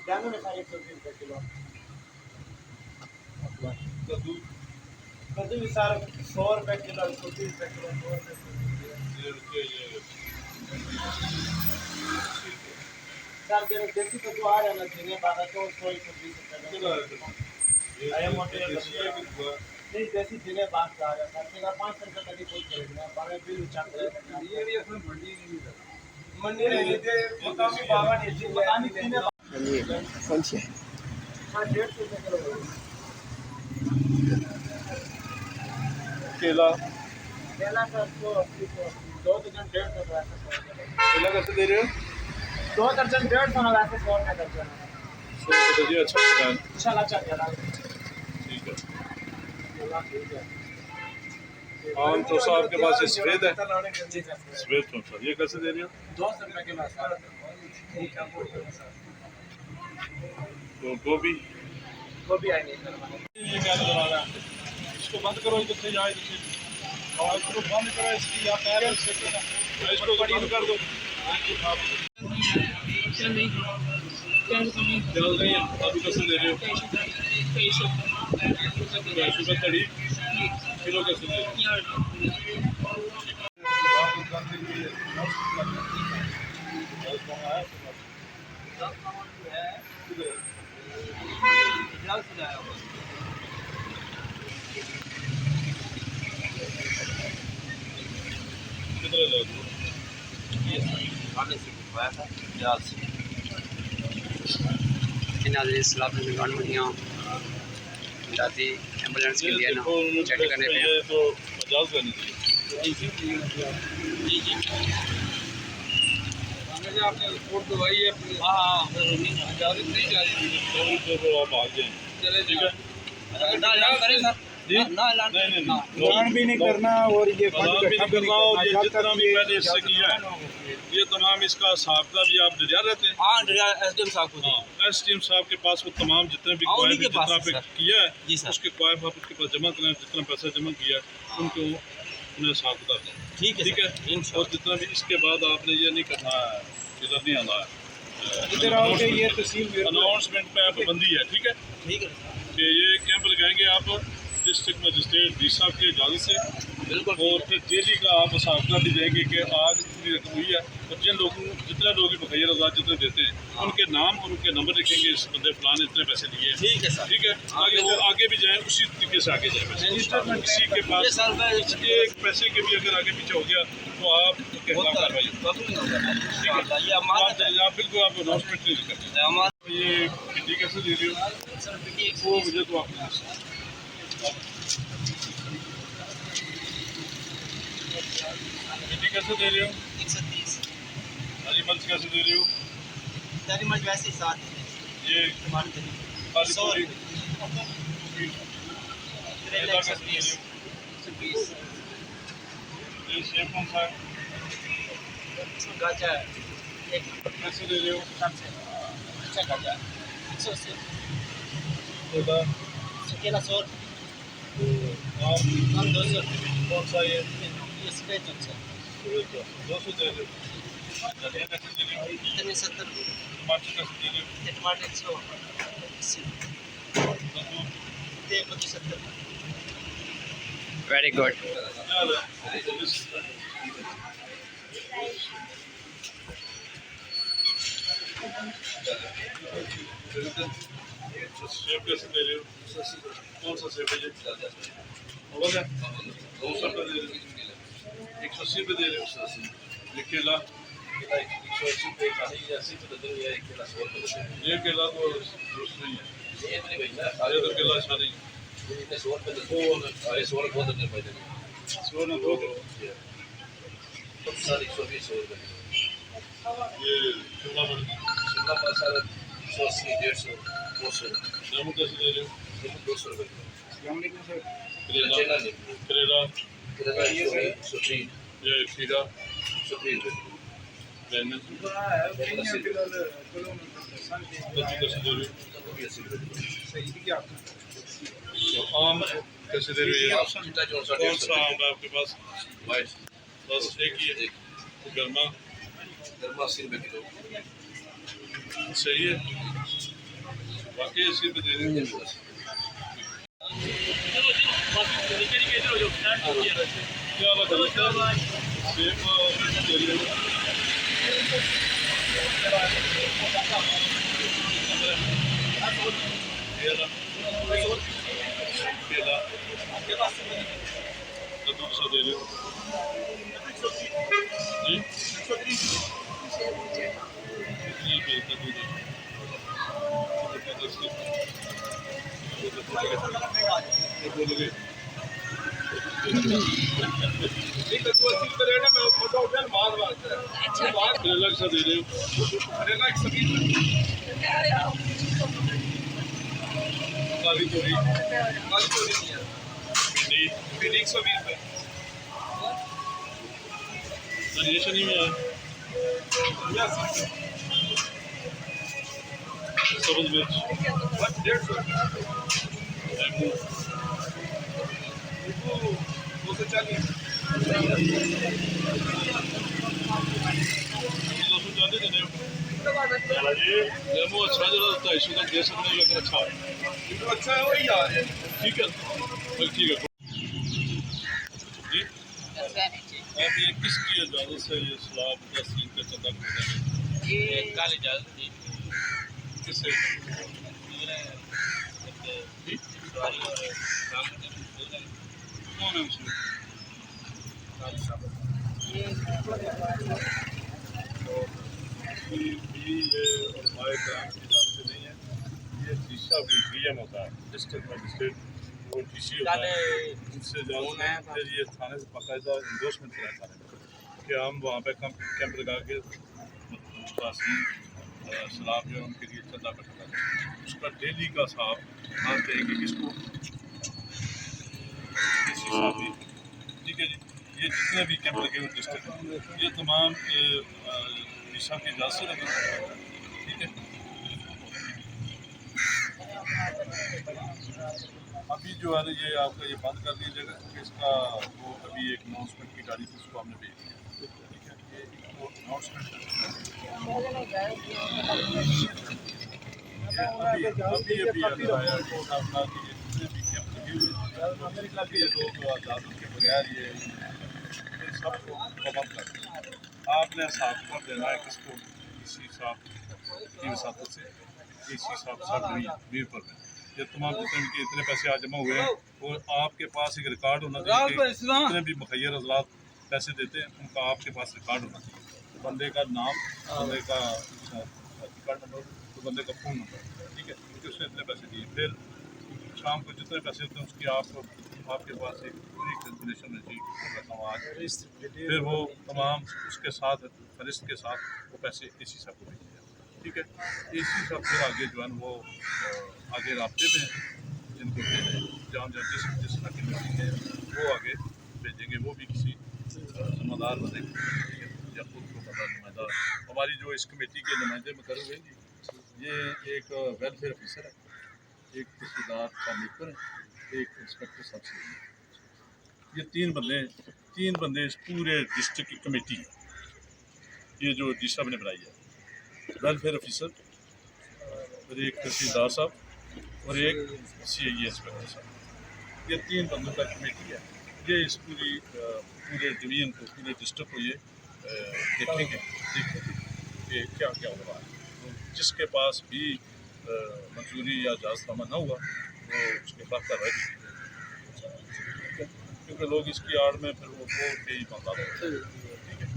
जामुन है 120 रुपये किलो। कद्दू भी सारा 100 रुपये किलो, 130 रुपये किलो, 100 रुपये किलो। सर देसी कद्दू आ रहा है ना, जिन्हें 1220 रुपये आया मोटे नहीं देसी जिन्हें बात आ रहा है सर, 500 रुपये तक कोई खरीदना 12 बिल चक ये भी अपनी मंडी नहीं देते मकामी बाबा ने जी पता नहीं कितने कौन सी है। हाँ 150 रुपये किलो केला सर 180 2 दर्जन 150 वैसे। केला कैसे दे रहे हो? 2 दर्जन 150 ना वैसे 100 रुपये दर्जन। 100 रुपये अच्छा इंशाल्लाह अच्छा केला ठीक है। आम चौसा आपके पास ये सफेद है? सफेद चौसा ये कैसे दे रही हो? 200 रुपये किलो सर। तो गोभी आई नहीं सर। ये क्या नजर आ रहा है? इसको बंद करो, इधर से जाए और इसको बंद करो, इसकी आप पैर इसको बंद कर दो। अभी कैसे दे रहे हो? 23 रुपये कड़ी किलो कैसे दे रहे हो? कितने लोग? ये आगे से बुलवाया था रीयाज़ से। इस्लाम में दुकान में यहाँ दादी एम्बुलेंस के लिए ना चेक करने पे तो 50 करनी चाहिए। आपने रिपोर्ट दवाई है? हाँ इजाज़त नहीं जा रही तो आप आ जाएँ चले ठीक है। ना करें सर नहीं भी नहीं करना और ये भी नहीं करना और ये जितना भी मैंने इससे किया है ये तमाम इसका साहब का भी आप डरिया रहते हैं? हाँ एसडीएम साहब को। हाँ एसडीएम साहब के पास वो तमाम जितने भी जितना पे किया है उसके क्वाइफ आप उसके पास जमा करें, जितना पैसा जमा किया है उनको उन्हें साफ बता दें ठीक है और जितना भी इसके बाद आपने ये नहीं करना है, इधर नहीं आना है। इधर आओगे ये तहसील अनाउंसमेंट पे पाबंदी है ठीक है कि ये कैंप लगाएंगे आप डिस्ट्रिक्ट मजिस्ट्रेट डी साहब की इजाज़त से बिल्कुल और फिर डेली का आप साहब भी देंगे कि आज इतनी रकम हुई है और जितने लोग बखैर आज़ाद जितने देते हैं उनके नाम और उनके नंबर लिखेंगे इस बंदे फलान ने इतने पैसे दिए ठीक है सर ठीक है ताकि वो आगे भी जाएँ उसी तरीके से आगे जाए किसी के पास एक पैसे के भी अगर आगे पीछे हो गया तो आप खिलाफ कार्रवाई आप बिल्कुल आप अनाउंसमेंट नहीं करते। ये भिंडी कैसे दे रही हो? वो मुझे तो आप भिंडी कैसे दे रही हो? 130। हरी मिर्च कैसे दे रही हो? हरी मिर्च वैसे ही 7 ये टमाटर 100 करेला कैसे दे रही हो? 120। ये सेब कौन सा है? गाजर कैसे दे रहे हो? अच्छा गाजर 180। केला 100 हम 200 कौन सा ये सफेद चौक 200 दे रहे हो? धनिया कैसे दे रहे हो? 70। टमाटर कैसे दे रहे हो? टमाटर 180। कद्दू 70। Very good. सेब कैसे दे रहे हो? कौन सा सेब है ये? अव्वल है 200 रुपये दे रहे हो? 180 रुपये दे रहे हो? ये केला 180 रुपये ये केला तो दुरुस्त नहीं है ये तो केला अच्छा नहीं है 100 ने 2 दो ये शिमला मिर्च 180 150 200 जामुन कैसे दे रहे हो? 200 रुपये करेला ये खीरा 130 रुपये बैंगन कद्दू कैसे दे रहे हो? तो आम कैसे दे रहे हो? कौन सा आम है आपके पास? बस एक ही है गर्मा 80 रुपये किलो सही है। बाकी इसी पे दे देंगे। क्या बता सेब केला कद्दू सा दे लो जी, कितनी पे कद्दू दे बोलोगे करेला सा दे रहे हो, करेला काली चोरी नहीं 120 रुपये धनिया शनी में सब्ज मिर्च 240 देने लेमो अच्छा जरा 250 तक दे सकते हो, लेकिन अच्छा है अच्छा है वही यार ठीक है ठीक है जी। आप ये किसकी इजाज़त से ये सलाब का सीन का चंदा ये काली इजाज़त दी किससे कौन है उसमें भी ये हमारे ग्राम की जानते नहीं है, ये शीशा भी DM होता है, डिस्ट्रिक्ट मजिस्ट्रेट वो DC होता है, उनसे जाते हैं। फिर ये थाने से बाकायदा इंडोर्समेंट कराया थाने में कि हम वहाँ पे कैंप लगा के सलाब जो है उनके लिए चंदा इकट्ठा करते हैं। उसका डेली का साहब आप देंगे किसको ठीक है जी। ये जितने भी कैंप लगे हुए डिस्ट्रिक्ट ये तमाम दिशा की इजाज़त से लगे ठीक है। अभी जो है ये आपका ये बंद कर दीजिएगा क्योंकि इसका वो अभी एक अनाउंसमेंट की गाड़ी थी उसको हमने भेज दिया ठीक है। ये अनाउंसमेंट अभी आया जितने भी कैंप लगे हुए ये लोग आज़ाद के बगैर ये सबको कवर कर आपने साथ पर देना है किसको इसी साहब की वसात से इसी साहब मेरपुर में ये तमाम जितने इतने पैसे आज जमा हुए हैं और आपके पास एक रिकॉर्ड होना चाहिए कि जितने भी मुखैर हज़रात पैसे देते हैं उनका आपके पास रिकॉर्ड होना चाहिए, बंदे का नाम, बंदे का रिकॉर्ड नंबर, तो बंदे का फ़ोन नंबर ठीक है क्योंकि उसने इतने पैसे दिए। फिर शाम को जितने पैसे होते हैं उसकी आपके पास एक पूरी कैलकुलेशन रहती है आज फिर वो तमाम उसके साथ फरिश्त के साथ वो पैसे इसी साहब को भेजेंगे ठीक है। इसी साहब फिर आगे जो है वो आगे रास्ते में जिनको जहाँ जिस इलाके में है वो आगे भेजेंगे, वो भी किसी ज़िम्मेदार बनेंगे या खुद को पता नुमाइंदा। हमारी जो इस कमेटी के नुमाइंदे में करोगे ये एक वेलफेयर ऑफिसर है, एक तहसीलदार का मेकर है, एक इंस्पेक्टर सब्जियों, ये तीन बंदे इस पूरे डिस्ट्रिक्ट की कमेटी ये जो डी साहब ने बनाई है, वेलफेयर ऑफिसर और एक तहसीलदार साहब और एक CIE इंस्पेक्टर साहब, ये तीन बंदों का कमेटी है। ये इस पूरे डिवीजन को पूरे डिस्ट्रिक्ट को ये देखेंगे कि क्या क्या हो रहा है। तो जिसके पास भी मंजूरी या इजाज़तनामा ना हुआ वो उसके बाद कार्रवाई की जाएगी क्योंकि लोग इसकी आड़ में फिर वो वोट के ही बंदा होते हैं ठीक है।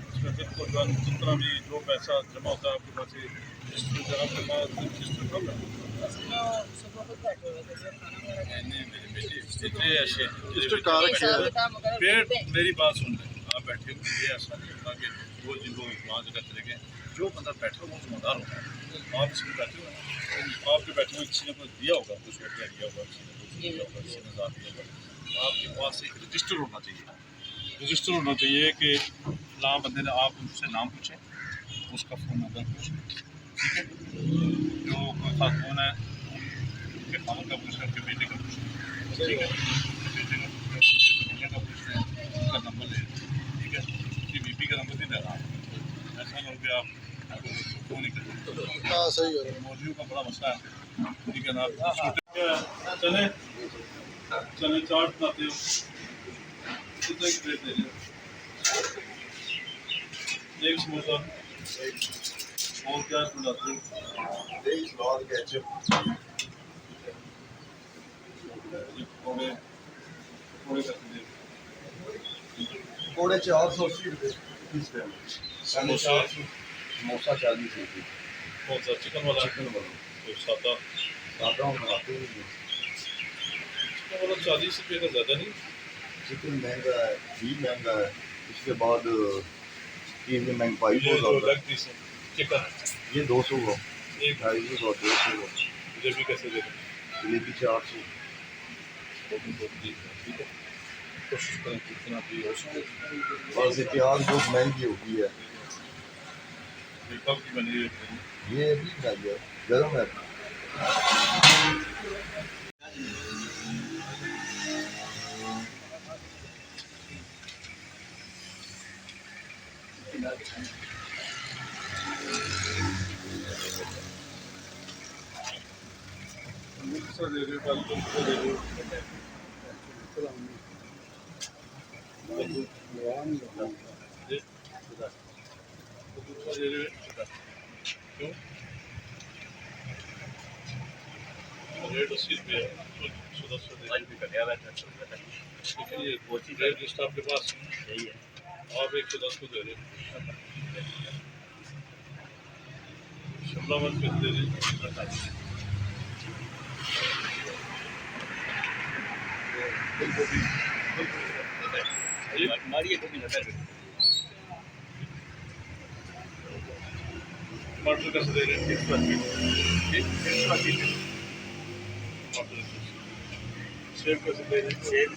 इसमें फिर तो जितना भी जो पैसा जमा होता है आपके पास आपके पास मेरी बात सुन लें, आप बैठे हुए ये ऐसा नहीं होता कि वो जिन लोग वहाँ जगह चले गए, जो बंदा बैठा वो जिम्मेदार होता है। आप इसमें बैठे हुए आपके बैठे हुए किसी ने कुछ दिया होगा, कुछ रुपया दिया होगा, किसी ने कुछ दिया होगा, किसी ने ज़्यादा दिया होगा। आपके पास एक रजिस्टर होना चाहिए कि फलां बंदे ने आप उनसे नाम पूछें, उसका फ़ोन नंबर पूछें ठीक है। जो खातून है उनके खान का पूछें, उनके बेटे का पूछें ठीक है, बेटे का पूछें, उसका नंबर ले ठीक है, उसकी बीबी का नंबर भी देना। ऐसा ना हो कि आप हाँ सही है, मौलवियों का बड़ा मसला है। ठीक है ना, चले चले चाट बनाते हो, कितने की प्लेट दे रहे हो? एक समोसा और क्या बनाते हो? एक सलाद केचप, पकौड़े पकौड़े कैसे दे रहे हो? पकौड़े 480 रुपये किस पे? समोसा 40 रुपये कौन सा, चिकन वाला? चिकन वाला तो सादा सादा हम बनाते हैं। चिकन वाला 40 रुपये का ज़्यादा नहीं? चिकन महंगा है, घी महंगा है, उसके बाद चीज़ में महंगाई ये बहुत जो ज़्यादा लेग पीस है चिकन, ये 200 का, एक 250 का, 200 का, जलेबी कैसे दे रहे हो? जलेबी 400। ठीक है, कोशिश करें जितना भी हो सके। बस ये प्याज बहुत महंगी हो गई है, ये कब की बनी है? ये अभी महंगी है, गर्म है। दूसरा दे रहे हो, कल दूसरा दे रहे हो? जी? तो दूसरा दे रहे हो? क्यों? रेट 80 रुपये है, 10 ठीक है, ये रेट लिस्ट आपके पास यही है, आप 110 को दे रहे हो। शिमला मिर्च कैसे दे रहे हो? फूलगोभी टमाटर कैसे दे रहे हैं? सेब कैसे दे रहे हैं?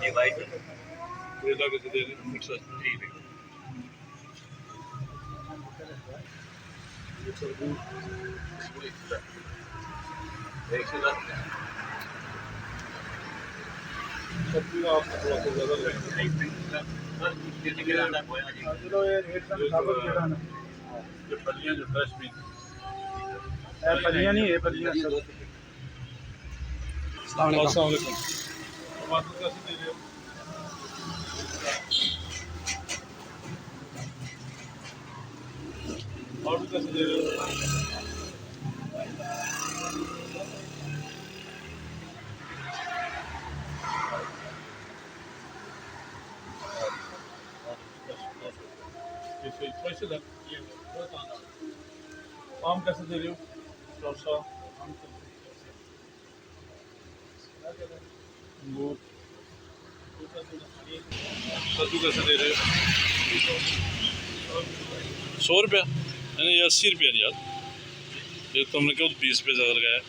ये वाइट है, करेला कैसे दे रहे हैं? 180 रुपये। ये तरबूज 110। सब्जी का आपको थोड़ा सा ज़्यादा लगेगा। चलो ये रेट का मुताबिक जरा ना, ये फलियाँ जो फ्रेश भी फलियाँ नहीं है, फलियाँ सब। अस्सलाम वालेकुम। टमाटर कैसे दे रहे हो? आलू कैसे दे रहे हो? आम कैसे दे रहे हो? 400। अंगूर कद्दू कैसे दे रहे हो? 100 रुपया, यानी 80 रुपया यार, ये तुमने क्यों 20 रुपये ज़्यादा लगाया?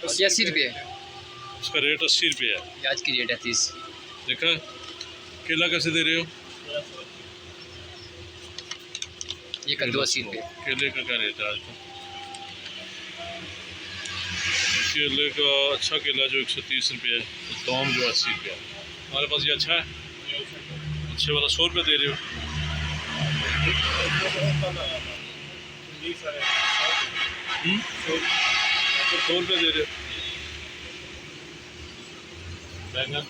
80 रुपये उसका रेट 80 रुपये है। आज की रेट है 30। देखा, केला कैसे दे रहे हो? ये कद्दू 80 रुपये। केले का क्या रेट है आज का? केले का अच्छा केला जो 130 रुपये है, दाम जो 80 रुपये है। हमारे पास ये अच्छा है, अच्छे वाला 100 रुपये दे रहे हो। 100 रुपये दे रहे हो। बैंगन